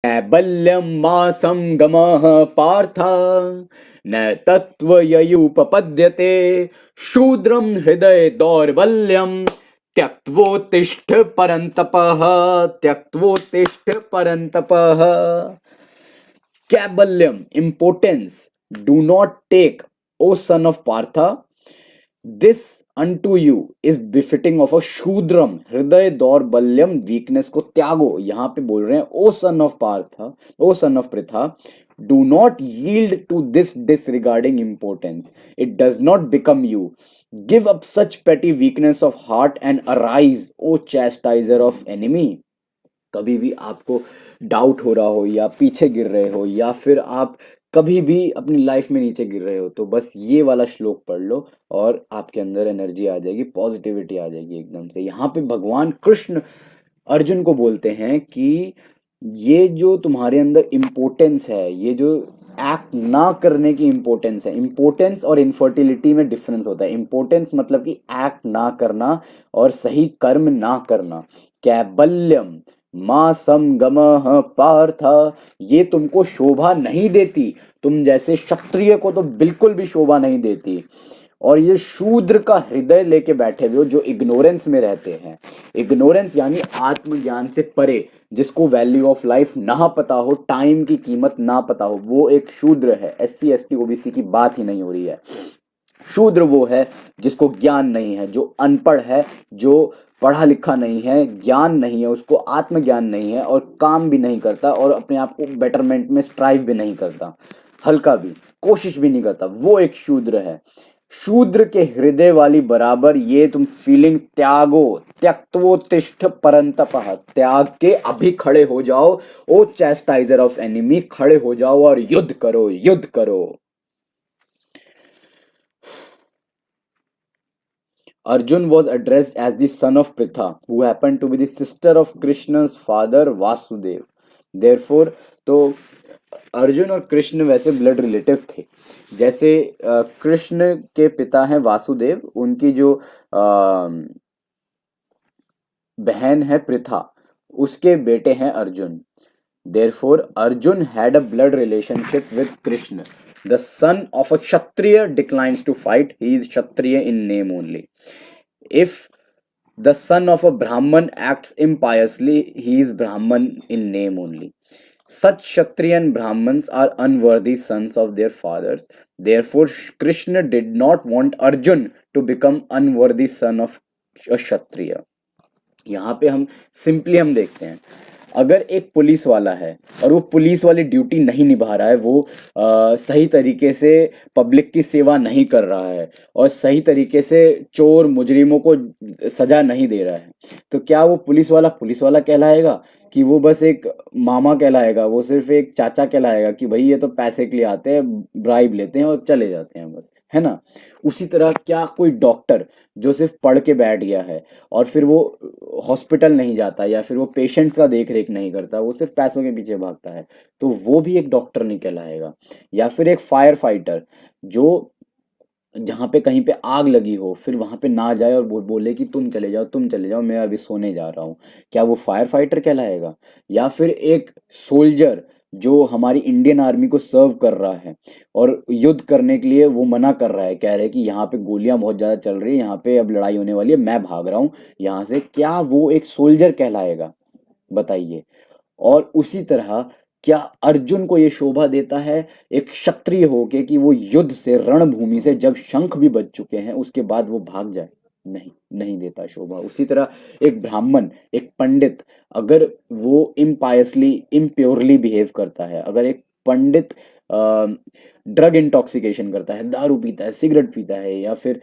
कैबल्यं मा संगमः पार्थ न तत्त्वययुपपद्यते शूद्रं हृदय दौर्बल्यं त्यक्त्वोत्तिष्ठ परन्तपः त्यक्त्वोत्तिष्ठ परन्तपः। Cabalium, impotence, do not take, O son of Partha, this unto you is befitting of a शूद्रम हृदय दौर्बल्यम weakness को त्यागो। यहाँ पे बोल रहे हैं O son of Partha, O son of Pritha, do not yield to this disregarding importance, it does not become you, give up such petty weakness of heart and arise O chastiser of enemy. कभी भी आपको doubt हो रहा हो या पीछे गिर रहे हो या फिर आप कभी भी अपनी लाइफ में नीचे गिर रहे हो तो बस ये वाला श्लोक पढ़ लो और आपके अंदर एनर्जी आ जाएगी, पॉजिटिविटी आ जाएगी एकदम से। यहाँ पे भगवान कृष्ण अर्जुन को बोलते हैं कि ये जो तुम्हारे अंदर इम्पोर्टेंस है, ये जो एक्ट ना करने की इम्पोर्टेंस है, इम्पोर्टेंस और इनफर्टिलिटी में डिफरेंस होता है। इम्पोर्टेंस मतलब कि एक्ट ना करना और सही कर्म ना करना। कैबल्यम माँ समगमः पार्थ, ये तुमको शोभा नहीं देती, तुम जैसे क्षत्रिय को तो बिल्कुल भी शोभा नहीं देती। और ये शूद्र का हृदय लेके बैठे हुए हो जो इग्नोरेंस में रहते हैं, इग्नोरेंस यानी आत्मज्ञान से परे, जिसको वैल्यू ऑफ लाइफ ना पता हो, टाइम की कीमत ना पता हो, वो एक शूद्र है। SC ST OBC की बात ही नहीं हो रही है। शूद्र वो है जिसको ज्ञान नहीं है, जो अनपढ़ है, जो पढ़ा लिखा नहीं है, ज्ञान नहीं है, उसको आत्मज्ञान नहीं है और काम भी नहीं करता और अपने आप को बेटरमेंट में स्ट्राइव भी नहीं करता, हल्का भी कोशिश भी नहीं करता, वो एक शूद्र है। शूद्र के हृदय वाली बराबर ये तुम फीलिंग त्यागो, त्यक्त्वोत्तिष्ठ परंतपः, त्याग के अभी खड़े हो जाओ। ओ चैस्टाइजर ऑफ एनिमी, खड़े हो जाओ और युद्ध करो, युद्ध करो। Arjun was addressed as the son of Pritha, who happened to be the sister of Krishna's father Vasudev. Therefore, तो अर्जुन और कृष्ण वैसे ब्लड रिलेटिव थे। जैसे कृष्ण के पिता हैं वासुदेव, उनकी जो बहन है पृथा, उसके बेटे हैं Arjun. Therefore, Arjun had a blood relationship with Krishna. The son of a Kshatriya declines to fight. He is Kshatriya in name only. If the son of a Brahman acts impiously, he is Brahman in name only. Such Kshatriyan Brahmans are unworthy sons of their fathers. Therefore, Krishna did not want Arjun to become unworthy son of a Kshatriya. यहाँ पे हम simply हम देखते हैं, अगर एक police वाला है और वो पुलिस वाली ड्यूटी नहीं निभा रहा है, वो सही तरीके से पब्लिक की सेवा नहीं कर रहा है और सही तरीके से चोर मुजरिमों को सजा नहीं दे रहा है, तो क्या वो पुलिस वाला कहलाएगा कि वो बस एक मामा कहलाएगा, वो सिर्फ एक चाचा कहलाएगा कि भाई ये तो पैसे के लिए आते हैं, ब्राइब लेते हैं और चले जाते हैं बस, है ना। उसी तरह क्या कोई डॉक्टर जो सिर्फ पढ़ के बैठ गया है और फिर वो हॉस्पिटल नहीं जाता या फिर वो पेशेंट्स का देख रेख नहीं करता, वो सिर्फ पैसों के पीछे भागता है, तो वो भी एक डॉक्टर नहीं कहलाएगा। या फिर एक फायर फाइटर जो जहाँ पे कहीं पे आग लगी हो फिर वहां पे ना जाए और बोले कि तुम चले जाओ, मैं अभी सोने जा रहा हूँ, क्या वो फायर फाइटर कहलाएगा। या फिर एक सोल्जर जो हमारी इंडियन आर्मी को सर्व कर रहा है और युद्ध करने के लिए वो मना कर रहा है, कह रहे हैं कि यहाँ पे गोलियां बहुत ज्यादा चल रही है, यहाँ पे अब लड़ाई होने वाली है, मैं भाग रहा हूँ यहाँ से, क्या वो एक सोल्जर कहलाएगा, बताइए। और उसी तरह क्या अर्जुन को ये शोभा देता है एक क्षत्रिय होके कि वो युद्ध से, रणभूमि से जब शंख भी बज चुके हैं उसके बाद वो भाग जाए, नहीं, नहीं देता शोभा। उसी तरह एक ब्राह्मण, एक पंडित, अगर वो इम्पायसली, इम्प्योरली बिहेव करता है, अगर एक पंडित ड्रग इंटॉक्सिकेशन करता है, दारू पीता है, सिगरेट पीता है या फिर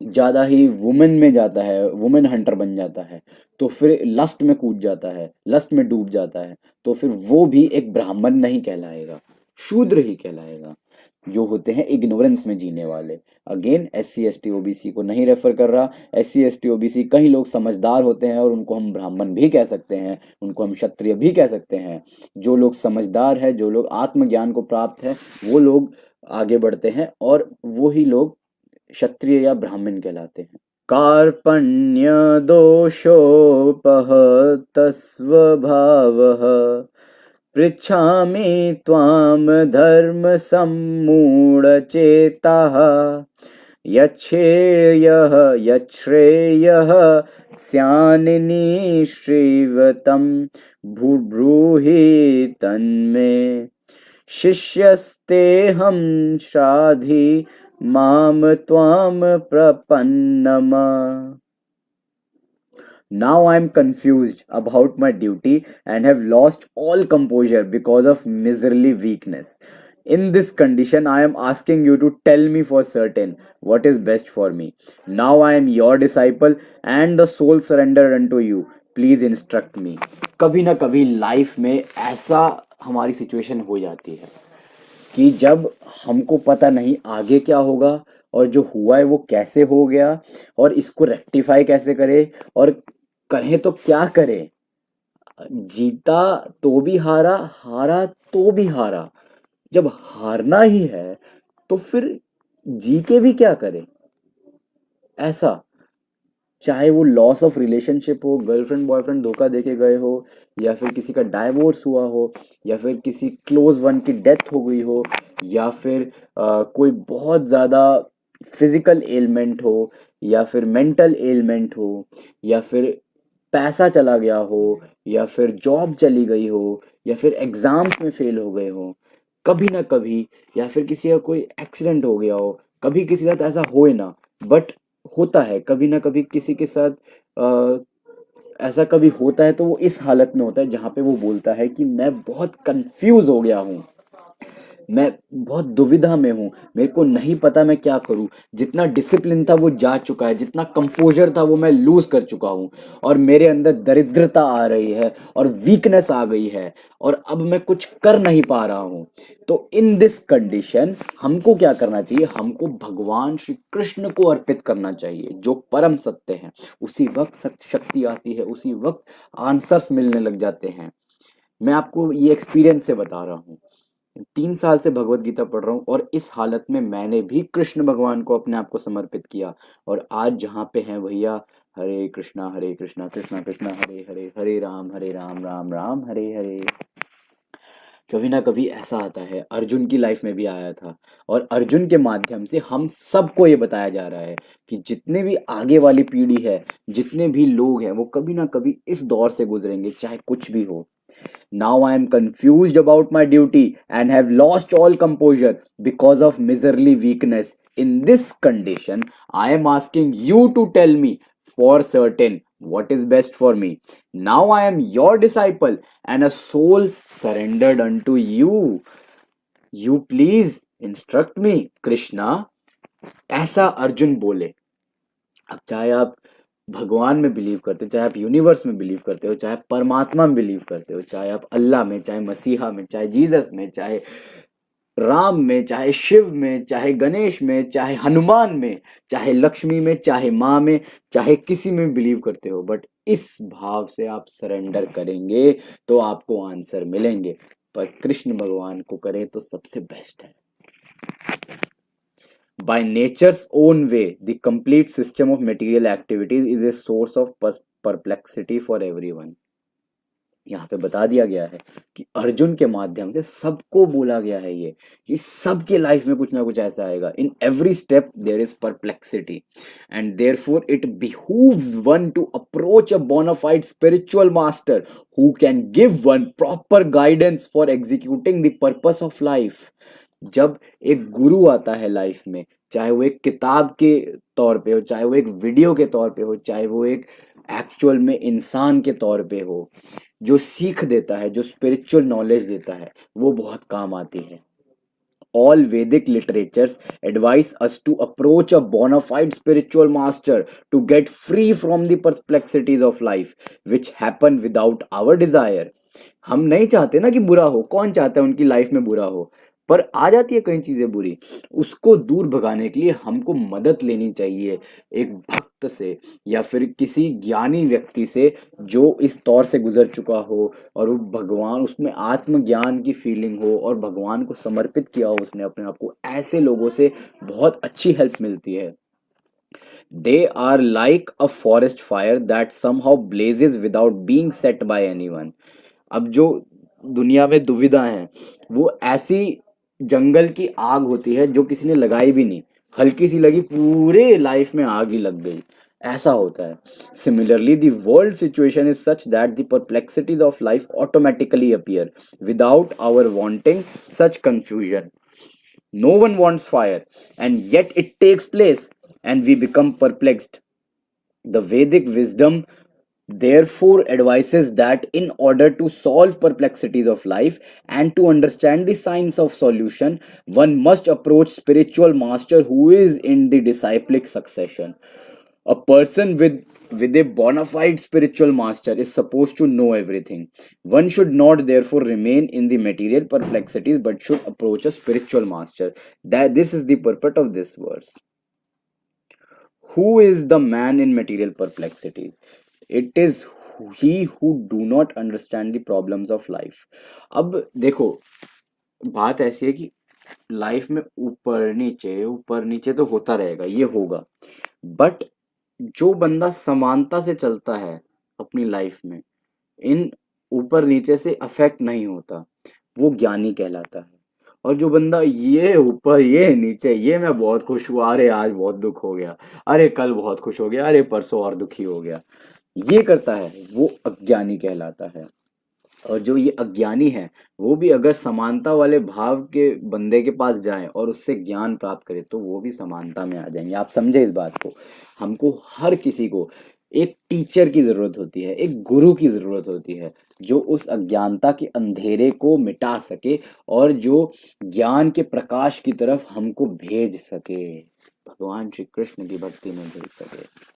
ज्यादा ही वुमेन में जाता है, वुमेन हंटर बन जाता है, तो फिर लस्ट में कूद जाता है, लस्ट में डूब जाता है, तो फिर वो भी एक ब्राह्मण नहीं कहलाएगा, शूद्र ही कहलाएगा, जो होते हैं इग्नोरेंस में जीने वाले। अगेन SC ST OBC को नहीं रेफर कर रहा। SC ST OBC कई लोग समझदार होते हैं और उनको हम ब्राह्मण भी कह सकते हैं, उनको हम क्षत्रिय भी कह सकते हैं। जो लोग समझदार है, जो लोग आत्मज्ञान को प्राप्त है, वो लोग आगे बढ़ते हैं और वो ही लोग क्षत्रिय या ब्राह्मण कहलाते हैं। कार्पण्यदोषोपहतस्वभावः पृच्छामि त्वां धर्मसम्मूढचेताः यच्छ्रेयः स्यान्निश्चितं ब्रूहि तन्मे शिष्यस्तेऽहं शाधि मां त्वां प्रपन्नम्. Now I am confused about my duty and have lost all composure because of miserly weakness. In this condition, I am asking you to tell me for certain what is best for me. Now I am your disciple and the soul surrendered unto you. Please instruct me. कभी ना कभी life में ऐसा हमारी situation हो जाती है कि जब हमको पता नहीं आगे क्या होगा और जो हुआ है वो कैसे हो गया और इसको रेक्टिफाई कैसे करें और करें तो क्या करें. जीता तो भी हारा, हारा तो भी हारा. जब हारना ही है तो फिर जी के भी क्या करें. ऐसा चाहे वो लॉस ऑफ रिलेशनशिप हो, गर्लफ्रेंड बॉयफ्रेंड धोखा देके गए हो, या फिर किसी का डाइवोर्स हुआ हो, या फिर किसी क्लोज वन की डेथ हो गई हो, या फिर कोई बहुत ज़्यादा फिजिकल एलिमेंट हो, या फिर मेंटल एलिमेंट हो, या फिर पैसा चला गया हो, या फिर जॉब चली गई हो, या फिर एग्जाम्स में फेल हो गए हो कभी ना कभी, या फिर किसी का कोई एक्सीडेंट हो गया हो. कभी किसी के साथ ऐसा होए ना, बट होता है कभी ना कभी किसी के साथ. अ, ऐसा कभी होता है तो वो इस हालत में होता है जहाँ पे वो बोलता है कि मैं बहुत कंफ्यूज हो गया हूँ, मैं बहुत दुविधा में हूँ, मेरे को नहीं पता मैं क्या करूँ. जितना डिसिप्लिन था वो जा चुका है, जितना कंपोजर था वो मैं लूज कर चुका हूँ, और मेरे अंदर दरिद्रता आ रही है और वीकनेस आ गई है, और अब मैं कुछ कर नहीं पा रहा हूँ. तो इन दिस कंडीशन हमको क्या करना चाहिए, हमको भगवान श्री कृष्ण को अर्पित करना चाहिए जो परम सत्य है. उसी वक्त शक्ति आती है, उसी वक्त आंसर्स मिलने लग जाते हैं. मैं आपको ये एक्सपीरियंस से बता रहा हूँ. 3 साल से भगवत गीता पढ़ रहा हूँ और इस हालत में मैंने भी कृष्ण भगवान को अपने आप को समर्पित किया. और आज जहाँ पे हैं भैया, हरे कृष्णा कृष्णा कृष्णा हरे हरे, हरे राम राम राम हरे हरे. कभी ना कभी ऐसा आता है, अर्जुन की लाइफ में भी आया था, और अर्जुन के माध्यम से हम सबको ये बताया जा रहा है कि जितने भी आगे वाली पीढ़ी है, जितने भी लोग हैं, वो कभी ना कभी इस दौर से गुजरेंगे चाहे कुछ भी हो. Now I am confused about my duty and have lost all composure because of miserly weakness. In this condition, I am asking you to tell me for certain what is best for me. Now I am your disciple and a soul surrendered unto you. You please instruct me, Krishna. ऐसा अर्जुन बोले. अब चाहे आप भगवान में believe करते हो, चाहे आप यूनिवर्स में बिलीव करते हो, चाहे आप परमात्मा में बिलीव करते हो, चाहे आप अल्लाह में, चाहे मसीहा में, चाहे जीसस में, चाहे राम में, चाहे शिव में, चाहे गणेश में, चाहे हनुमान में, चाहे लक्ष्मी में, चाहे माँ में, चाहे किसी में बिलीव करते हो, बट इस भाव से आप सरेंडर करेंगे तो आपको आंसर मिलेंगे. पर कृष्ण भगवान को करें तो सबसे बेस्ट है. By nature's own way, the complete system of material activities is a source of perplexity for everyone. यहाँ पे बता दिया गया है कि अर्जुन के माध्यम से सबको बोला गया है ये कि सबके लाइफ में कुछ ना कुछ ऐसा आएगा. In every step there is perplexity and therefore it behooves one to approach a bona fide spiritual master who can give one proper guidance for executing the purpose of life. जब एक गुरु आता है लाइफ में, चाहे वो एक किताब के तौर पे हो, चाहे वो एक वीडियो के तौर पे हो, चाहे वो एक एक्चुअल में इंसान के तौर पे हो, जो सीख देता है, जो स्पिरिचुअल नॉलेज देता है, वो बहुत काम आती है. All Vedic literatures advise us to approach a bona fide spiritual master to get free from the perplexities of life which happen without our desire. हम नहीं चाहते ना कि बुरा हो, कौन चाहता है उनकी लाइफ में बुरा हो, पर आ जाती है कई चीजें बुरी. उसको दूर भगाने के लिए हमको मदद लेनी चाहिए एक भक्त से, या फिर किसी ज्ञानी व्यक्ति से जो इस दौर से गुजर चुका हो, और वो भगवान, उसमें आत्मज्ञान की फीलिंग हो और भगवान को समर्पित किया हो उसने अपने आप को. ऐसे लोगों से बहुत अच्छी हेल्प मिलती है. They are like a forest fire that somehow blazes without being set by anyone. अब जो दुनिया में दुविधा है वो ऐसी जंगल की आग होती है जो किसी ने लगाई भी नहीं, हल्की सी लगी पूरे लाइफ में आग ही लग गई, ऐसा होता है। Similarly the world situation is such that the perplexities of life automatically appear without our wanting such confusion. No one wants fire and yet it takes place and we become perplexed. The Vedic wisdom therefore advises that in order to solve perplexities of life and to understand the science of solution, one must approach spiritual master who is in the disciplic succession. A person with a bona fide spiritual master is supposed to know everything. One should not therefore remain in the material perplexities but should approach a spiritual master. That this is the purport of this verse. Who is the man in material perplexities? It is he who do not understand the problems of life. अब देखो, बात ऐसी है कि life में ऊपर नीचे तो होता रहेगा, ये होगा, बट जो बंदा समानता से चलता है अपनी लाइफ में, इन ऊपर नीचे से अफेक्ट नहीं होता, वो ज्ञानी कहलाता है। और जो बंदा ये ऊपर ये नीचे, ये मैं बहुत खुश हुआ, अरे आज बहुत दुख हो गया, अरे कल बहुत खुश हो गया, अरे परसों और दुखी हो गया, ये करता है, वो अज्ञानी कहलाता है। और जो ये अज्ञानी है वो भी अगर समानता वाले भाव के बंदे के पास जाए और उससे ज्ञान प्राप्त करे तो वो भी समानता में आ जाएंगे। आप समझे इस बात को? हमको हर किसी को एक टीचर की जरूरत होती है, एक गुरु की जरूरत होती है जो उस अज्ञानता के अंधेरे को मिटा सके और जो ज्ञान के प्रकाश की तरफ हमको भेज सके, भगवान श्री कृष्ण की भक्ति में भेज सके।